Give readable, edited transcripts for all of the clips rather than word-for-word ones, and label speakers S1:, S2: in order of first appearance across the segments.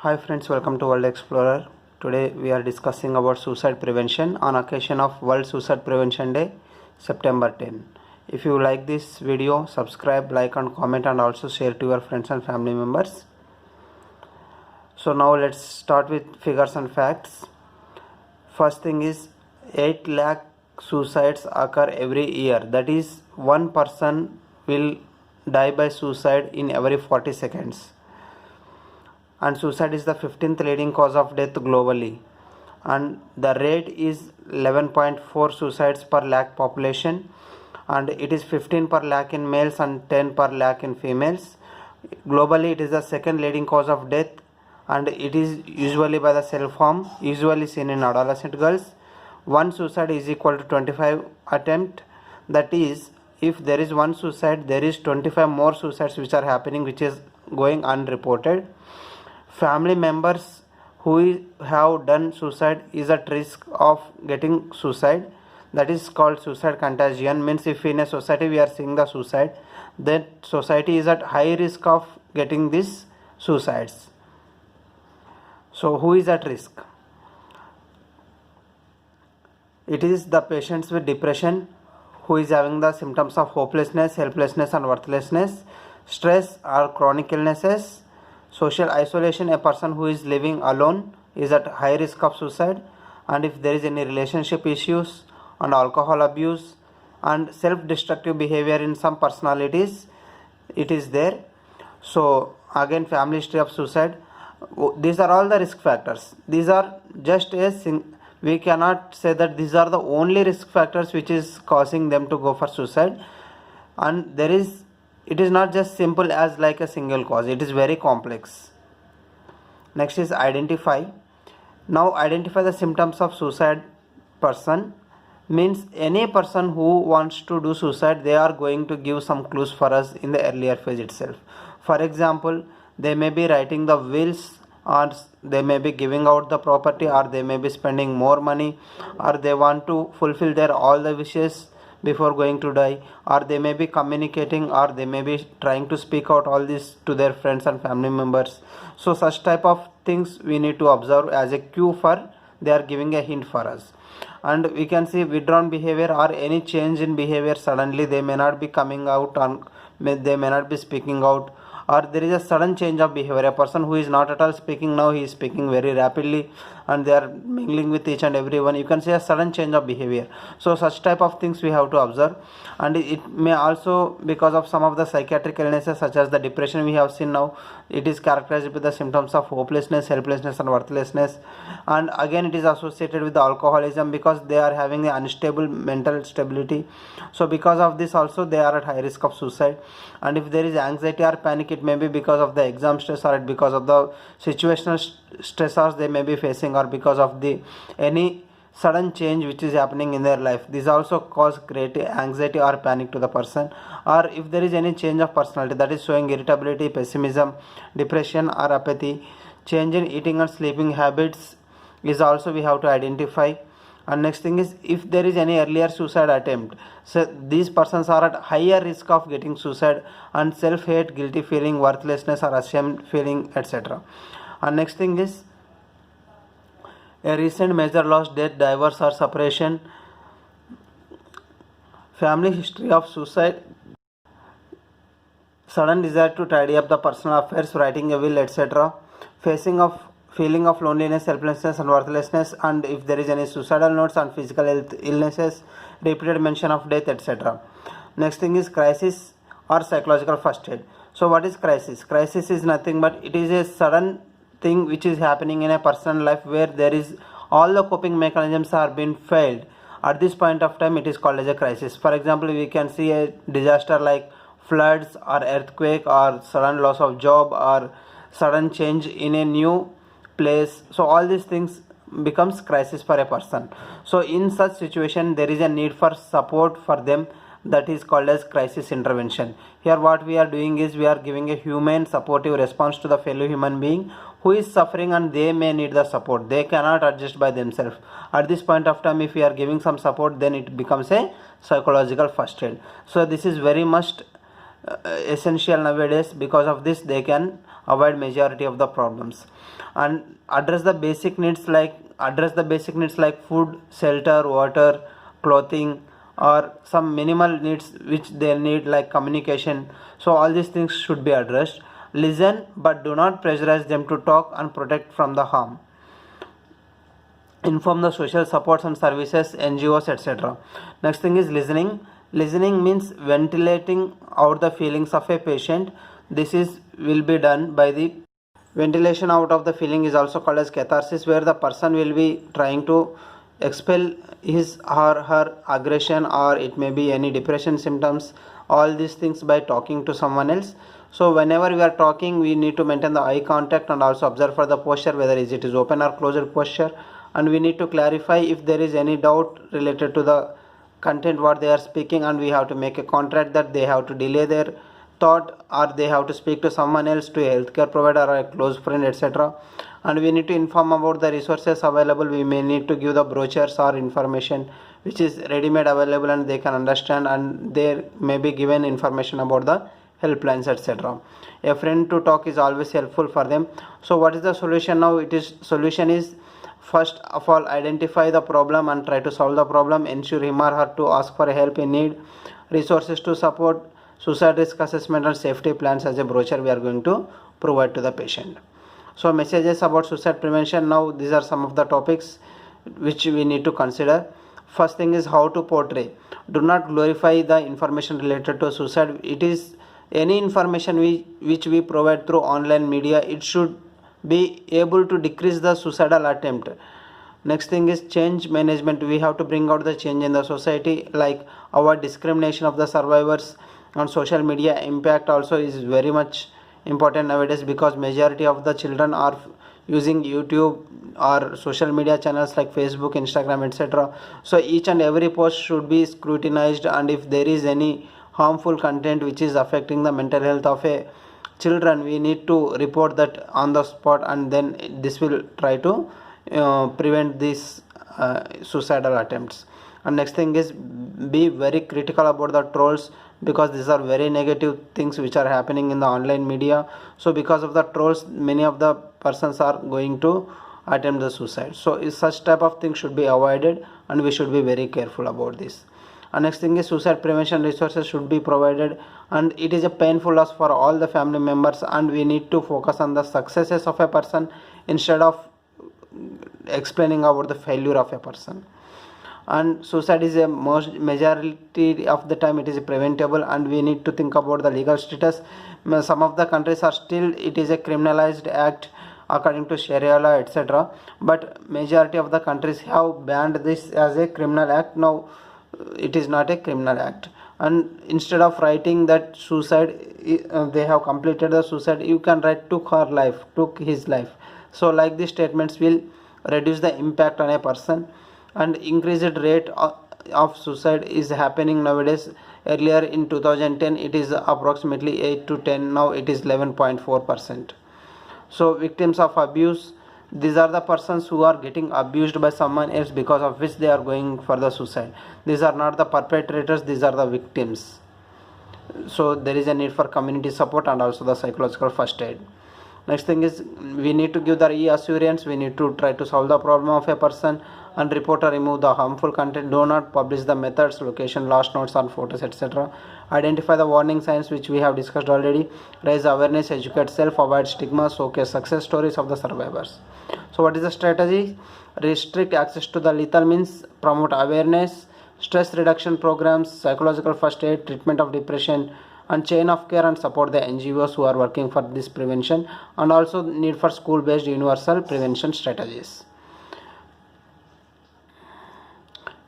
S1: Hi friends, welcome to World Explorer. Today we are discussing about suicide prevention on occasion of World Suicide Prevention Day, September 10. If you like this video, subscribe, like and comment and also share to your friends and family members. So now let's start with figures and facts. First thing is 8 lakh suicides occur every year. That is, one person will die by suicide in every 40 seconds. And suicide is the 15th leading cause of death globally, and the rate is 11.4 suicides per lakh population, and it is 15 per lakh in males and 10 per lakh in females. Globally it is the second leading cause of death, and it is usually by the self-harm, usually seen in adolescent girls. One suicide is equal to 25 attempt. That is, if there is one suicide, there is 25 more suicides which are happening, which is going unreported. Family members who have done suicide is at risk of getting suicide. That is called suicide contagion. Means if in a society we are seeing the suicide, that society is at high risk of getting these suicides. So who is at risk? It is the patients with depression who is having the symptoms of hopelessness, helplessness and worthlessness, stress or chronic illnesses, social isolation. A person who is living alone is at high risk of suicide, and if there is any relationship issues and alcohol abuse and self-destructive behavior in some personalities, it is there. So again, family history of suicide. These are all the risk factors. These are just we cannot say that these are the only risk factors which is causing them to go for suicide, and it is not just simple as like a single cause. It is very complex. Next is identify. Now identify the symptoms of suicide person. Means any person who wants to do suicide, they are going to give some clues for us in the earlier phase itself. For example, they may be writing the wills, or they may be giving out the property, or they may be spending more money, or they want to fulfill their all the wishes before going to die, or they may be communicating, or they may be trying to speak out all this to their friends and family members. So such type of things we need to observe as a cue for they are giving a hint for us. And we can see withdrawn behavior or any change in behavior. Suddenly they may not be coming out, and they may not be speaking out, or there is a sudden change of behavior. A person who is not at all speaking, now he is speaking very rapidly, and they are mingling with each and everyone. You can see a sudden change of behavior. So such type of things we have to observe. And it may also, because of some of the psychiatric illnesses such as the depression we have seen now, it is characterized with the symptoms of hopelessness, helplessness and worthlessness. And again, it is associated with the alcoholism, because they are having an unstable mental stability. So because of this also they are at high risk of suicide. And if there is anxiety or panic, it may be because of the exam stress, or because of the situational stressors they may be facing, or because of the any sudden change which is happening in their life. This also cause great anxiety or panic to the person. Or if there is any change of personality, that is showing irritability, pessimism, depression or apathy, change in eating and sleeping habits is also we have to identify. And next thing is, if there is any earlier suicide attempt, so these persons are at higher risk of getting suicide, and self-hate, guilty feeling, worthlessness or ashamed feeling, etc. And next thing is a recent major loss, death, divorce or separation, family history of suicide, sudden desire to tidy up the personal affairs, writing a will, etc. Feeling of loneliness, helplessness and worthlessness, and if there is any suicidal notes and physical health illnesses, repeated mention of death, etc. Next thing is crisis or psychological first aid. So what is crisis? Crisis is nothing but it is a sudden thing which is happening in a person's life where there is all the coping mechanisms are being failed. At this point of time, it is called as a crisis. For example, we can see a disaster like floods or earthquake, or sudden loss of job, or sudden change in a new place. So all these things becomes crisis for a person. So in such situation, there is a need for support for them, that is called as crisis intervention. Here what we are doing is we are giving a humane supportive response to the fellow human being who is suffering, and they may need the support. They cannot adjust by themselves. At this point of time, if we are giving some support, then it becomes a psychological first aid. So this is very much essential nowadays. Because of this, they can avoid majority of the problems. And address the basic needs like food, shelter, water, clothing, or some minimal needs which they need like communication. So all these things should be addressed. Listen but do not pressurize them to talk and protect from the harm. Inform the social supports and services, NGOs, etc. Next thing is listening. Listening means ventilating out the feelings of a patient. This is will be done by the ventilation out of the feeling is also called as catharsis, where the person will be trying to expel his or her aggression, or it may be any depression symptoms, all these things by talking to someone else. So whenever we are talking, we need to maintain the eye contact and also observe for the posture, whether it is open or closed posture, and we need to clarify if there is any doubt related to the content what they are speaking, and we have to make a contract that they have to delay their thought, or they have to speak to someone else, to a healthcare provider or a close friend, etc. And we need to inform about the resources available. We may need to give the brochures or information which is ready made available and they can understand, and there may be given information about the helplines, etc. A friend to talk is always helpful for them. So what is the solution now? Solution is, first of all, identify the problem and try to solve the problem. Ensure him or her to ask for help in need. Resources to support, suicide risk assessment and safety plans as a brochure we are going to provide to the patient. So messages about suicide prevention. Now these are some of the topics which we need to consider. First thing is how to portray. Do not glorify the information related to suicide. It is any information which we provide through online media, it should be able to decrease the suicidal attempt. Next thing is change management. We have to bring out the change in the society, like our discrimination of the survivors on social media impact also is very much important nowadays, because majority of the children are using YouTube or social media channels like Facebook, Instagram, etc. So each and every post should be scrutinized, and if there is any harmful content which is affecting the mental health of a children, we need to report that on the spot, and then this will try to prevent these suicidal attempts. And next thing is be very critical about the trolls, because these are very negative things which are happening in the online media. So because of the trolls, many of the persons are going to attempt the suicide. So such type of things should be avoided, and we should be very careful about this. And next thing is suicide prevention resources should be provided, and it is a painful loss for all the family members, and we need to focus on the successes of a person instead of explaining about the failure of a person. And suicide is a majority of the time it is preventable, and we need to think about the legal status. Some of the countries are still, it is a criminalized act according to Sharia law, etc. But majority of the countries have banned this as a criminal act. Now it is not a criminal act, and instead of writing that suicide, they have completed the suicide, you can write took her life, took his life. So like these statements will reduce the impact on a person. And increased rate of suicide is happening nowadays. Earlier in 2010 it is approximately 8 to 10, now it is 11.4%. So victims of abuse, these are the persons who are getting abused by someone else, because of which they are going for the suicide. These are not the perpetrators, these are the victims. So there is a need for community support and also the psychological first aid. Next thing is we need to give the reassurance. We need to try to solve the problem of a person and report or remove the harmful content. Do not publish the methods, location, last notes on photos, etc. Identify the warning signs which we have discussed already. Raise awareness, educate self, avoid stigma, showcase success stories of the survivors. So what is the strategy? Restrict access to the lethal means, promote awareness, stress reduction programs, psychological first aid, treatment of depression, and chain of care, and support the NGOs who are working for this prevention, and also need for school-based universal prevention strategies.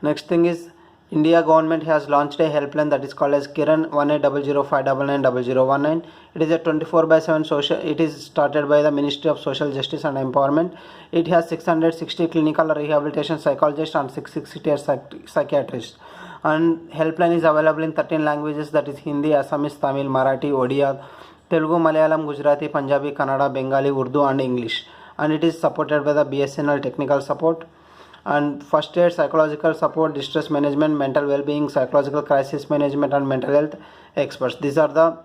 S1: Next thing is India government has launched a helpline that is called as Kiran 180059990019. It is a 24/7 social. It is started by the Ministry of Social Justice and Empowerment. It has 660 clinical rehabilitation psychologists and 660 psychiatrists. And helpline is available in 13 languages, that is Hindi, Assamese, Tamil, Marathi, Odia, Telugu, Malayalam, Gujarati, Punjabi, Kannada, Bengali, Urdu and English. And it is supported by the BSNL technical support. And first aid, psychological support, distress management, mental well-being, psychological crisis management and mental health experts. These are the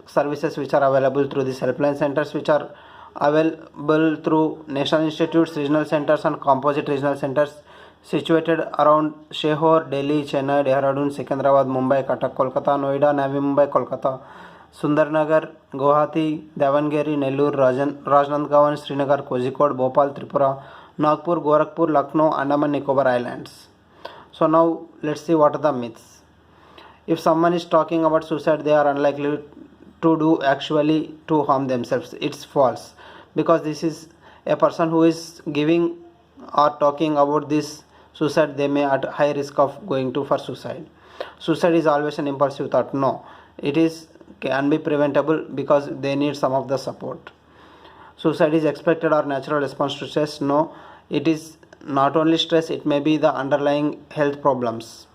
S1: services which are available through these helpline centers, which are available through national institutes, regional centers and composite regional centers situated around Shehor, Delhi, Chennai, Dehradun, Secunderabad, Mumbai, Cuttack, Kolkata, Noida, Navimumbai, Kolkata, Sundernagar, Guwahati, Davanagere, Nellore, Rajnandgaon, Srinagar, Khozhikode, Bhopal, Tripura, Nagpur, Gorakhpur, Lucknow, Andaman Nicobar Islands. So now let's see what are the myths. If someone is talking about suicide, they are unlikely to do actually to harm themselves. It's false, because this is a person who is giving or talking about this suicide, they may at high risk of going to for suicide. Suicide is always an impulsive thought. No, it is can be preventable because they need some of the support. Suicide is expected or natural response to stress. No, it is not only stress, it may be the underlying health problems.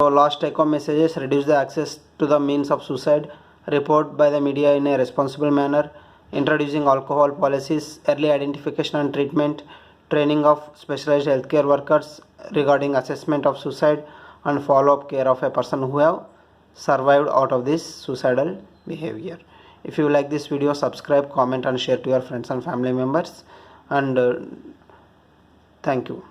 S1: So last take home messages: reduce the access to the means of suicide, report by the media in a responsible manner, introducing alcohol policies, early identification and treatment, training of specialized healthcare workers regarding assessment of suicide, and follow-up care of a person who have survived out of this suicidal behavior. If you like this video, subscribe, comment and share to your friends and family members, and thank you.